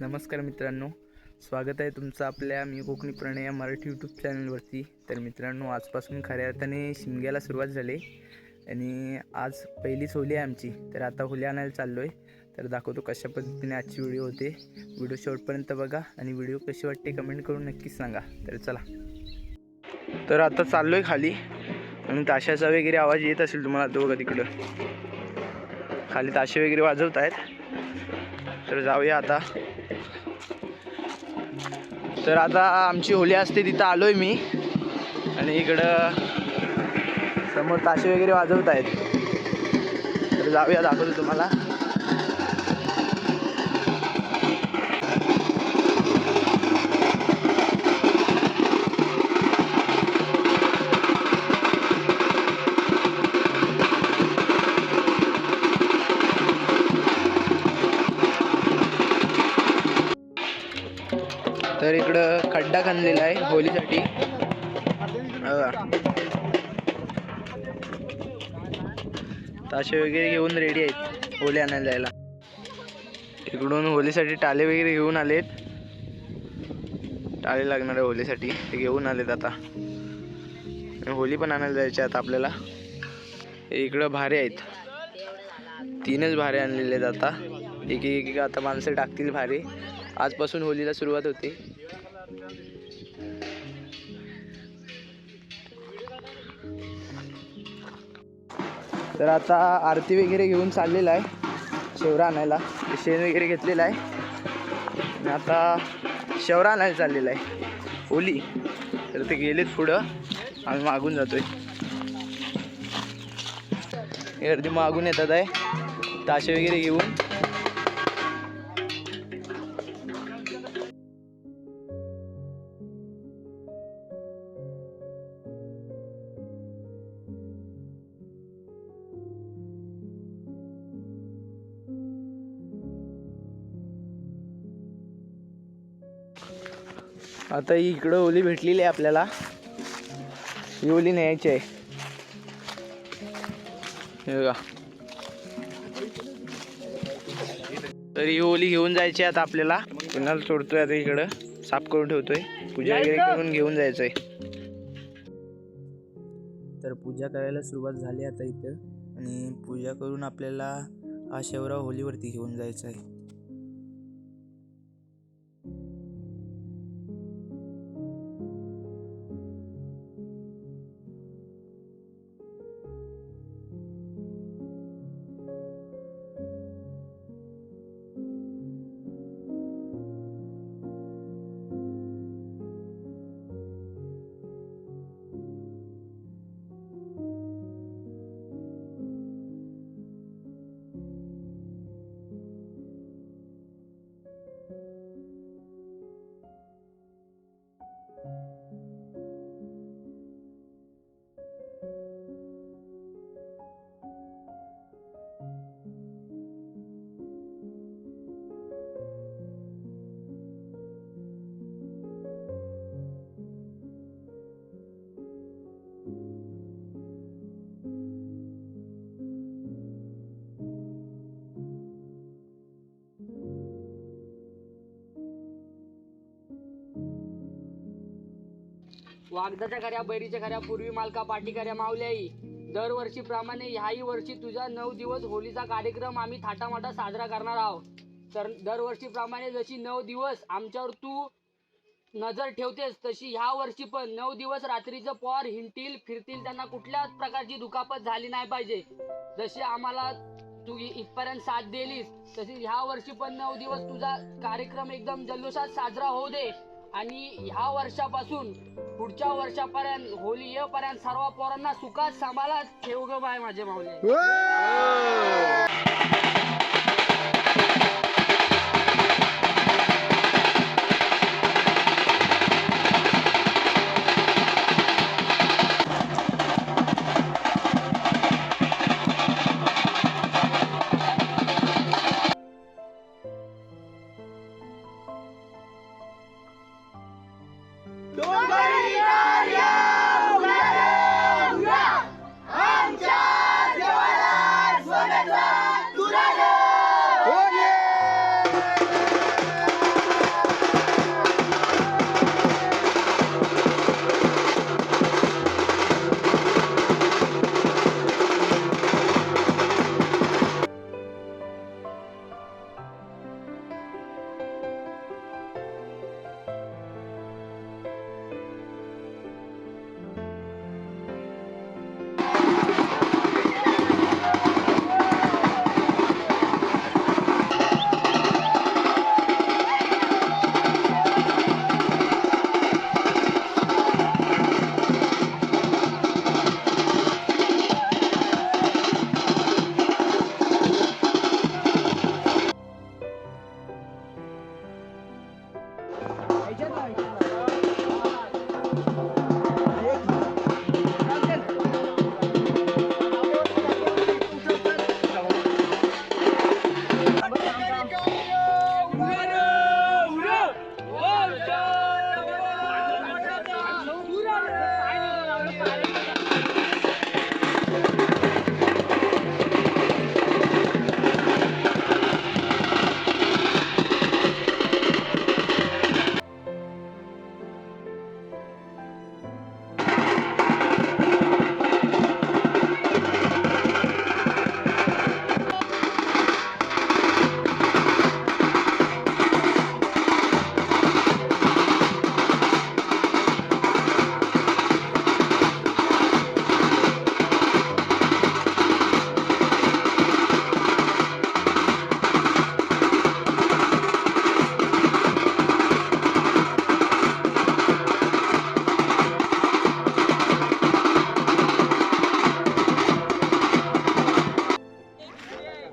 नमस्कार मित्रांनो, स्वागत आहे तुमचं आपल्या मी कोकणी प्रणय या मराठी यूट्यूब चॅनलवरती। तर मित्रांनो, आजपासून खऱ्या अर्थाने शिमग्याला सुरुवात झाली आणि आज पहिलीच होली आहे आमची। तर आता होली आणायला चाललो आहे, तर दाखवतो कशा पद्धतीने आजची व्हिडिओ होते। व्हिडिओ शेवटपर्यंत बघा आणि व्हिडिओ कशी वाटते कमेंट करून नक्कीच सांगा। तर चला, तर आता चाललो आहे खाली आणि ताशाचा वगैरे आवाज येत असेल तुम्हाला, तो बघा तिकडं खाली ताशे वगैरे वाजवत आहेत। तर जाऊया आता। तर आता आमची होली असते तिथं आलोय मी आणि इकडं समोर ताशे वगैरे वाजवत आहेत। तर जाऊया, दाखवतो तुम्हाला। तर इकडं खड्डा खणलेला आहे होलीसाठी। ताशे वगैरे घेऊन रेडी आहेत होली आणायला जायला। इकडून होलीसाठी टाले वगैरे घेऊन आलेत, टाळे लागणार आहे होलीसाठी ते घेऊन आलेत। आता होली पण आणायला जायचे आता आपल्याला। इकडं भारे आहेत, 3च भारे आणलेले आहेत। आता एक आता माणसं टाकतील भारे। आजपासून होलीला सुरुवात होते। तर आता आरती वगैरे घेऊन चाललेला आहे शेवरा आणायला। शेण वगैरे घेतलेला आहे आणि आता शेवरा आणायला चाललेला आहे होली। तर ते गेलेत पुढं, आम्ही मागून जातोय। गर्दी मागून येतात आहे ताशे वगैरे घेऊन। आता इकडं होली भेटलेली आहे आपल्याला, ही होली न्यायची आहे। हे बघा, तर ही होली घेऊन जायची आता आपल्याला। कुणाला सोडतोय आता, इकडं साफ करून ठेवतोय, पूजा वगैरे करून घेऊन जायचंय। तर पूजा करायला सुरुवात झाली आता इथं, आणि पूजा करून आपल्याला हा शेवरा होलीवरती घेऊन जायचा आहे। वागदाच्या खऱ्या बैरीच्या खऱ्या पूर्वी मालका पाठी खऱ्या मावल्याई। दरवर्षीप्रमाणे ह्याही वर्षी तुझा 9 दिवस होलीचा कार्यक्रम आम्ही थाटामाटा साजरा करणार आहोत। तर दरवर्षीप्रमाणे जशी 9 दिवस आमच्यावर तू नजर ठेवतेस, तशी ह्या वर्षी पण 9 दिवस रात्रीचं पॉर हिंडतील फिरतील, त्यांना कुठल्याच प्रकारची दुखापत झाली नाही पाहिजे। जशी आम्हाला तू इथपर्यंत साथ दिलीस, तशी ह्या वर्षी पण 9 दिवस तुझा कार्यक्रम एकदम जल्लोषात साजरा होऊ दे। आणि ह्या वर्षापासून पुढच्या वर्षापर्यंत होली येईपर्यंत सर्व पोरांना सुखात सांभाळत ठेव ग बाय माझे माऊली।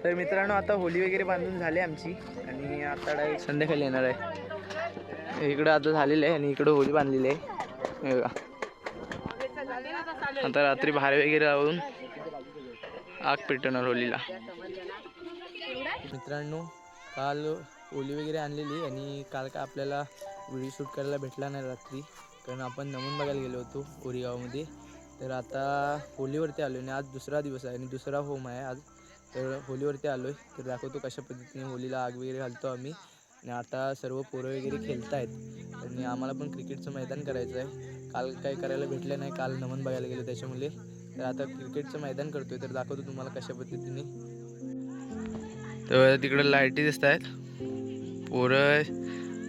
तर मित्रांनो आता होली वगैरे बांधून झाली आमची आणि आता डायरेक्ट संध्याकाळी येणार आहे. इकडं आता झालेलं आहे आणि इकडं होली बांधलेली आहे. हे बघा. आता रात्री बाहेर वगैरे लावून आग पेटवणार होलीला. मित्रांनो काल होली वगैरे आणलेली आणि काल का आपल्याला व्हिडिओ शूट करायला भेटला नाही रात्री, कारण आपण नमून बघायला गेलो होतो कोरेगावमध्ये. तर आता होलीवरती आलो आणि आज दुसरा दिवस आहे आणि दुसरा होम आहे आज. तर होलीवरती आलो आहे तर दाखवतो कशा पद्धतीने होलीला आग वगैरे घालतो आम्ही. आणि आता सर्व पोरं वगैरे खेळत आहेत आणि आम्हाला पण क्रिकेटचं मैदान करायचं आहे. काल काही करायला भेटलं नाही, काल नमन बघायला गेलो त्याच्यामुळे. तर आता क्रिकेटचं मैदान करतो आहे तर दाखवतो तुम्हाला कशा पद्धतीने. तर तिकडं लाईटी दिसत आहेत, पोरं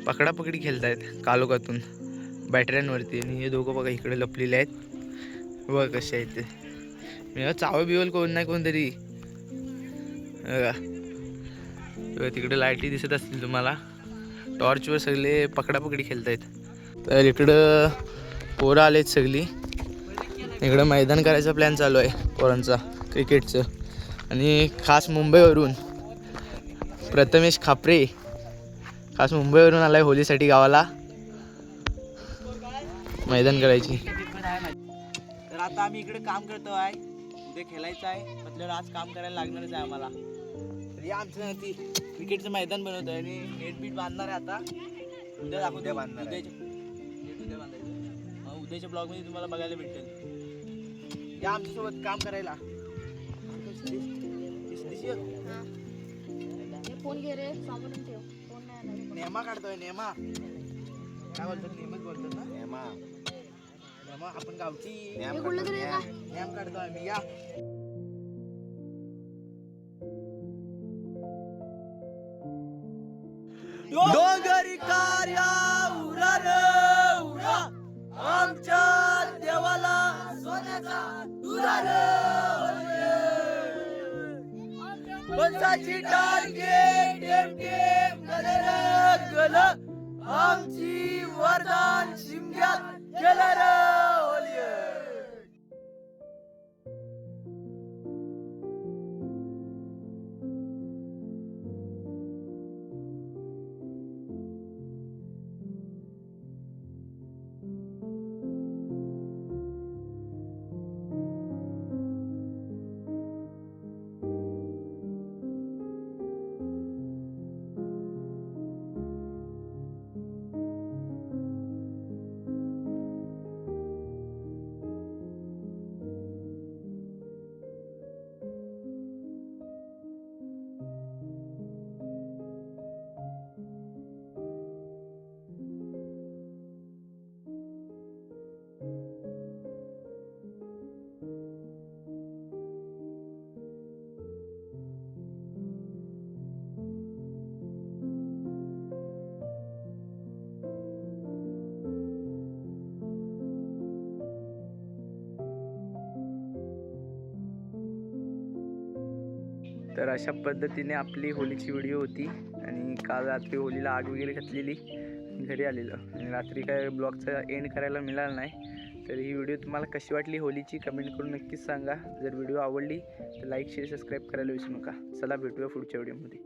पकडापकडी खेळत आहेत कालोखातून बॅटऱ्यांवरती. आणि हे दोघं बघा इकडे लपलेले आहेत, बघा कसे आहेत ते. मी चावं बिवल कोण नाही कोणतरी. तिकडे लाईटी दिसत असतील तुम्हाला, टॉर्चवर सगळे पकडापकडी खेळत आहेत. तर इकडं पोरं आलेत सगळी. इकडं मैदान करायचा प्लॅन चालू आहे पोरांचा क्रिकेटचं. आणि खास मुंबईवरून प्रथमेश खापरे खास मुंबईवरून आलाय होलीसाठी गावाला मैदान करायची. तर आता आम्ही इकडे काम करतो आहे, उद्या खेळायचं आहे म्हटल्यावर आज काम करायला लागणारच आहे आम्हाला. तर या आमचं ती क्रिकेटचं मैदान बनवतोय आणि नेट बीट बांधणार आहे आता. उद्या दाखवतो बांधणार उद्या बांधायचं. उद्याच्या ब्लॉगमध्ये तुम्हाला बघायला भेटेल. या आमच्यासोबत काम करायला. फोन घे रे, सांभाळून ठेव. फोन नाही आला. नेमा काढतोय. नेमा काय बोलतात? नेमच बोलतात ना. नेमा नेमा आपण गावची नेम काढतोय आम्ही. या डोंगरी कार्या उरा रे उरा, आमच्या देवाला सोन्याचा दुरा रे. बंसाची टार्गे टेम टेम गले रे गल, आमची वरदान शिमग्यात गेलं रे होली. तर अशा पद्धतीने आपली होलीची व्हिडिओ होती. आणि काल रात्री होलीला आग वगैरे घातलेली, घरी आलेलं आणि रात्री काय ब्लॉगचा एंड करायला मिळाला नाही. तर ही व्हिडिओ तुम्हाला कशी वाटली होलीची कमेंट करून नक्कीच सांगा. जर व्हिडिओ आवडली तर लाईक शेअर सबस्क्राईब करायला विसरू नका. चला भेटूया पुढच्या व्हिडिओमध्ये.